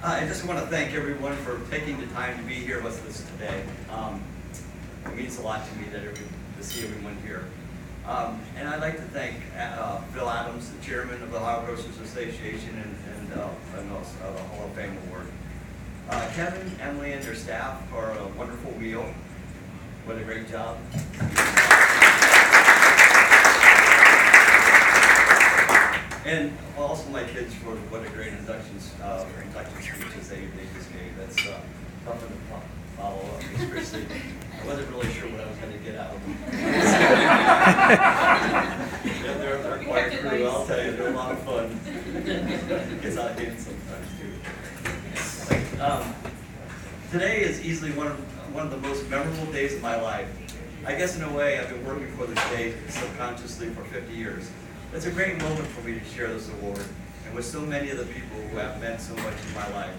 I just want to thank everyone for taking the time to be here with us today. It means a lot to me to see everyone here. And I'd like to thank Phil Adams, the chairman of the Ohio Grocers Association, and also the Hall of Fame Award. Kevin, Emily, and their staff are a wonderful wheel. What a great job. And also my kids for what a great induction speeches they just gave. That's tough to follow up, especially. I wasn't really sure what I was going to get out of them. Yeah, they're quite a crew, I'll tell you. They're a lot of fun. Gets out of hand sometimes too. Today is easily one of the most memorable days of my life. I guess in a way I've been working for this day subconsciously for 50 years. It's a great moment for me to share this award, and with so many of the people who have meant so much in my life,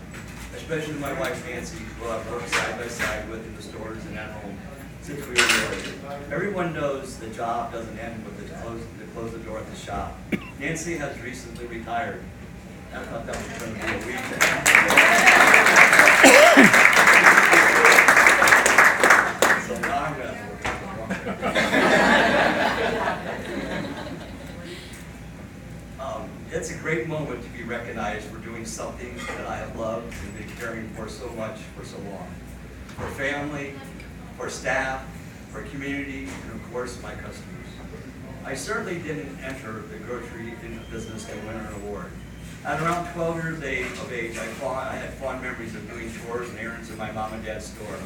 especially my wife Nancy, who I've worked side by side with in the stores and at home since we were married. Everyone knows the job doesn't end with the close the door at the shop. Nancy has recently retired. I thought that was going to be a weekend. So now I'm going to It's a great moment to be recognized for doing something that I have loved and been caring for so much for so long. For family, for staff, for community, and of course my customers. I certainly didn't enter the grocery business to win an award. At around 12 years of age, I had fond memories of doing chores and errands in my mom and dad's store.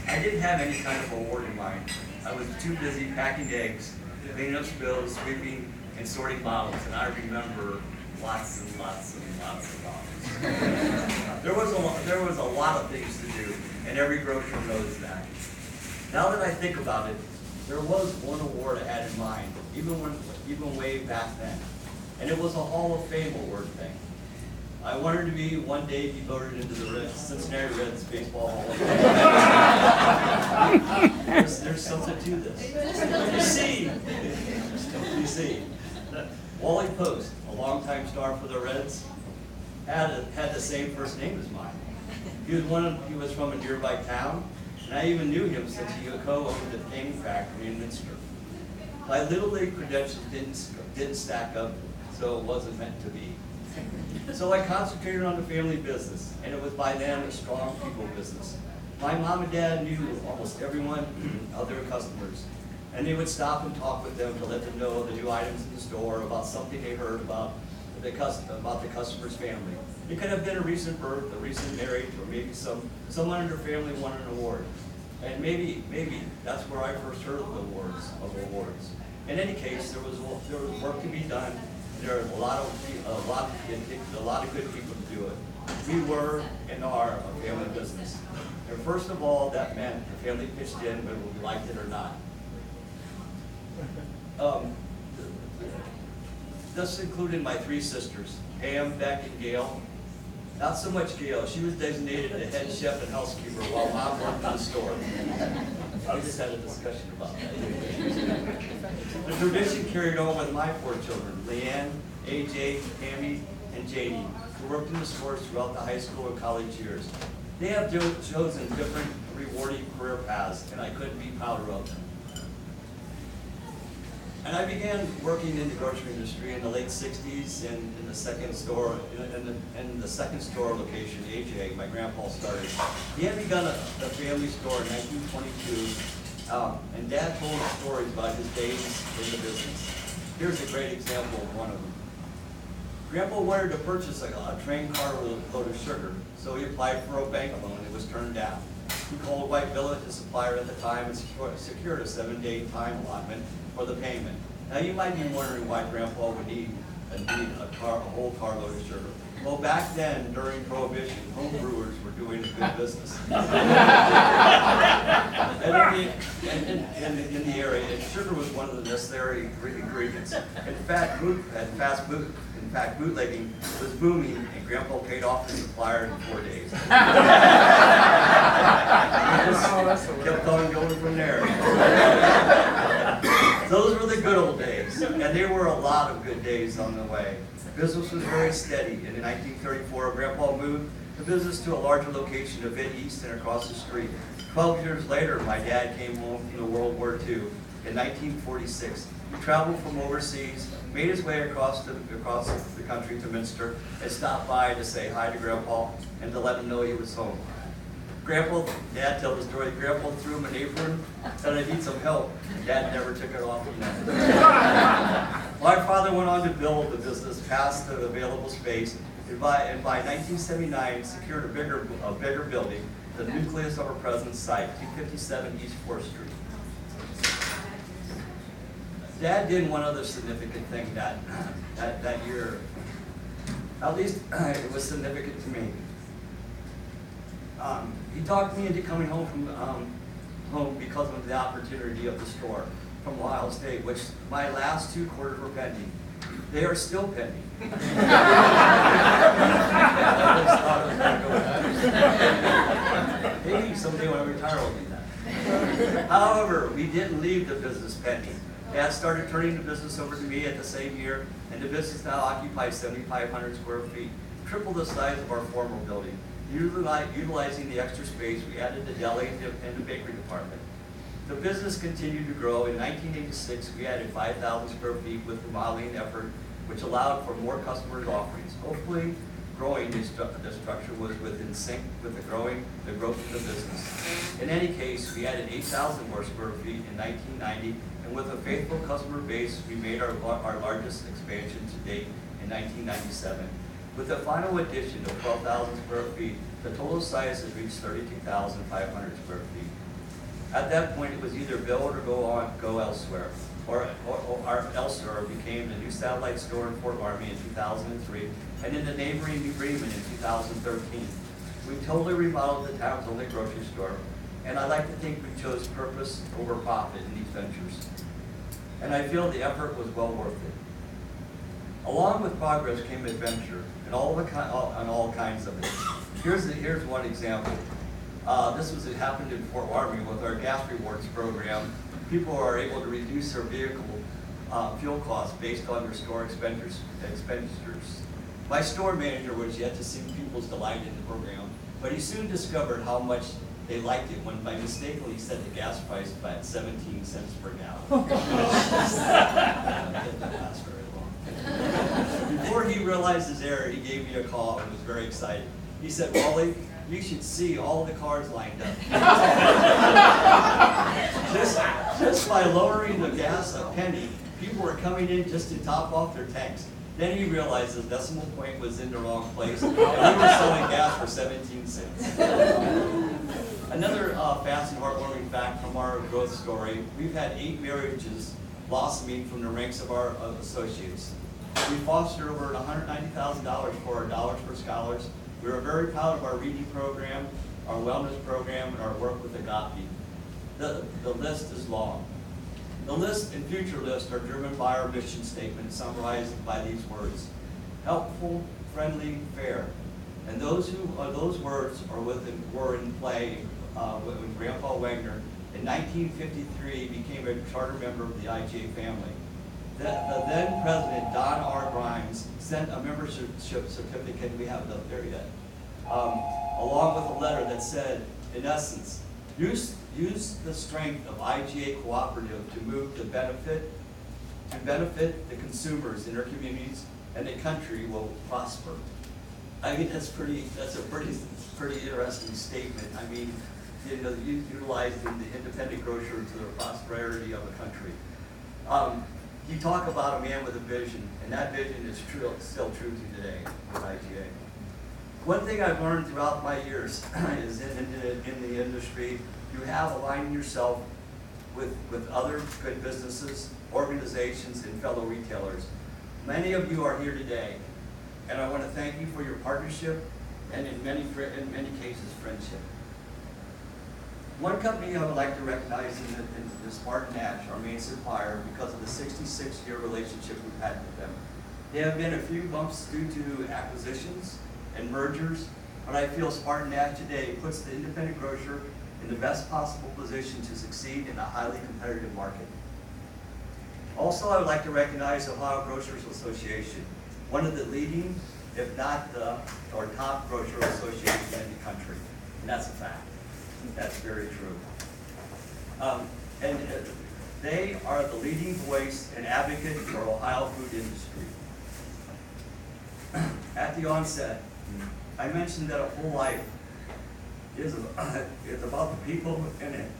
I didn't have any kind of award in mind. I was too busy packing eggs, cleaning up spills, sweeping, and sorting bottles, and I remember lots and lots and lots of bottles. There was a lot of things to do, and every grocer knows that. Now that I think about it, there was one award I had in mind, even way back then, and it was a Hall of Fame award thing. I wanted to be one day voted into the Cincinnati Reds Baseball Hall of Fame. There's something to this. You see, Wally Post, a longtime star for the Reds, had the same first name as mine. He was from a nearby town, and I even knew him since he co-owned the canning factory in Minster. My Little League credentials didn't stack up, so it wasn't meant to be. So I concentrated on the family business, and it was by then a strong people business. My mom and dad knew almost everyone of their customers, and they would stop and talk with them to let them know the new items in the store, about something they heard about the customer's family. It could have been a recent birth, a recent marriage, or maybe someone in their family won an award. And maybe that's where I first heard of awards. In any case, there was work to be done. There are a lot of good people to do it. We were and are a family business. And first of all, that meant the family pitched in whether we liked it or not. This included my three sisters, Pam, Beck, and Gail. Not so much Gail. She was designated the head chef and housekeeper while Mom worked in the store. We just had a discussion about that. The tradition carried on with my four children, Leanne, AJ, Tammy, and Janie, who worked in the stores throughout the high school and college years. They have chosen different rewarding career paths, and I couldn't be prouder of them. And I began working in the grocery industry in the late 60s and in the second store, in the second store location, AJ, my grandpa started. He had begun a family store in 1922, and Dad told us stories about his days in the business. Here's a great example of one of them. Grandpa wanted to purchase a train car load of sugar, so he applied for a bank loan and was turned down. He called White Village, his supplier at the time, and secured a 7-day time allotment for the payment. Now you might be wondering why Grandpa would need a whole carload of sugar. Well, back then, during Prohibition, home brewers were doing a good business. and in the area, and sugar was one of the necessary ingredients. In fact, bootlegging was booming, and Grandpa paid off his supplier in 4 days. Kept on going from there. Those were the good old days. And And there were a lot of good days on the way. Business was very steady, and in 1934, Grandpa moved the business to a larger location a bit east and across the street. 12 years later, my dad came home from the World War II in 1946. He traveled from overseas, made his way across the country to Minster, and stopped by to say hi to Grandpa and to let him know he was home. Dad told the story, Grandpa threw him an apron, said I need some help. Dad never took it off. My father went on to build the business past the available space, and by 1979 secured a bigger building, the nucleus of our present site, 257 East 4th Street. Dad did one other significant thing that year. At least it was significant to me. He talked me into coming home from home because of the opportunity of the store from Ohio State, which my last 2 quarters were pending. They are still pending. Maybe someday when I retire I'll do that. However, we didn't leave the business pending. Dad started turning the business over to me at the same year, and the business now occupies 7,500 square feet, triple the size of our former building. Utilizing the extra space, we added the deli and the bakery department. The business continued to grow. In 1986, we added 5,000 square feet with remodeling effort, which allowed for more customers' offerings. Hopefully, growing the structure was within sync with the growth of the business. In any case, we added 8,000 more square feet in 1990, and with a faithful customer base, we made our largest expansion to date in 1997. With the final addition of 12,000 square feet, the total size has reached 32,500 square feet. At that point, it was either build or go elsewhere, or elsewhere became the new satellite store in Fort Lauderdale in 2003, and in the neighboring New Bremen in 2013. We totally remodeled the town's only grocery store, and I like to think we chose purpose over profit in these ventures. And I feel the effort was well worth it. Along with progress came adventure, and all kinds of it. Here's one example. It happened in Fort Lauderdale with our gas rewards program. People are able to reduce their vehicle fuel costs based on their store expenditures. My store manager was yet to see people's delight in the program, but he soon discovered how much they liked it when by mistakenly set the gas price at 17 cents per gallon. That didn't last very long. Before he realized his error, he gave me a call and was very excited. He said, Wally, you should see all the cars lined up. just by lowering the gas a penny, people were coming in just to top off their tanks. Then he realized the decimal point was in the wrong place, and we were selling gas for 17 cents. Another fast and heartwarming fact from our growth story, we've had 8 marriages blossoming from the ranks of our associates. We fostered over $190,000 for our Dollars for Scholars. We are very proud of our reading program, our wellness program, and our work with Agape. The list is long. The list and future lists are driven by our mission statement, summarized by these words: helpful, friendly, fair. And those words were in play when Grandpa Wagner, in 1953, became a charter member of the IGA family. The then President, Don R. Grimes, sent a membership certificate, we haven't up there yet, along with a letter that said, in essence, use the strength of IGA Cooperative to benefit the consumers in their communities, and the country will prosper. I mean, that's a pretty interesting statement. I mean, utilizing the independent grocer to the prosperity of a country. You talk about a man with a vision, and that vision is still true to today with IGA. One thing I've learned throughout my years is in the industry, you have aligning yourself with other good businesses, organizations, and fellow retailers. Many of you are here today, and I want to thank you for your partnership and in many cases, friendship. One company I would like to recognize is Spartan Natch, our main supplier, because of the 66-year relationship we've had with them. There have been a few bumps due to acquisitions and mergers, but I feel Spartan Natch today puts the independent grocer in the best possible position to succeed in a highly competitive market. Also, I would like to recognize Ohio Grocers Association, one of the leading, if not the, or top grocer association in the country. And that's a fact. That's very true. They are the leading voice and advocate for Ohio food industry. At the onset, I mentioned that a full life is about the people in it.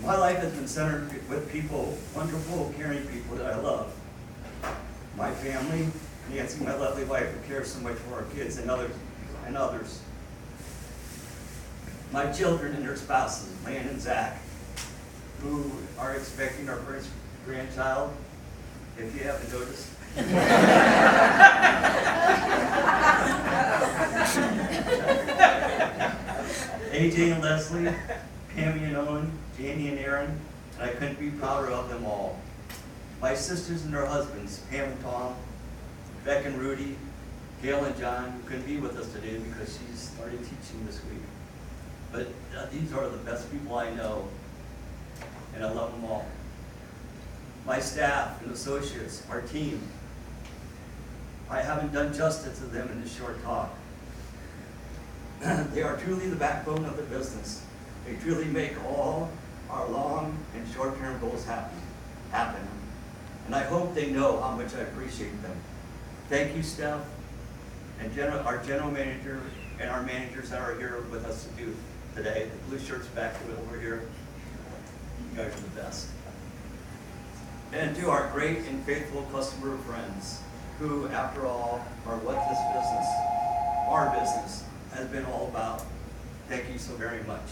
My life has been centered with people, wonderful, caring people that I love. My family, Nancy, my lovely wife, who cares so much for our kids and others. My children and their spouses, Lan and Zach, who are expecting our first grandchild, if you haven't noticed. AJ and Leslie, Pammy and Owen, Jamie and Aaron, and I couldn't be prouder of them all. My sisters and their husbands, Pam and Tom, Beck and Rudy, Gail and John, who couldn't be with us today because she's started teaching this week. But these are the best people I know, and I love them all. My staff and associates, our team, I haven't done justice to them in this short talk. They are truly the backbone of the business. They truly make all our long and short-term goals happen. And I hope they know how much I appreciate them. Thank you, Steph, and our general manager, and our managers that are here with us today. The blue shirts back over here. You guys are the best. And to our great and faithful customer friends, who, after all, are what this business, our business, has been all about. Thank you so very much.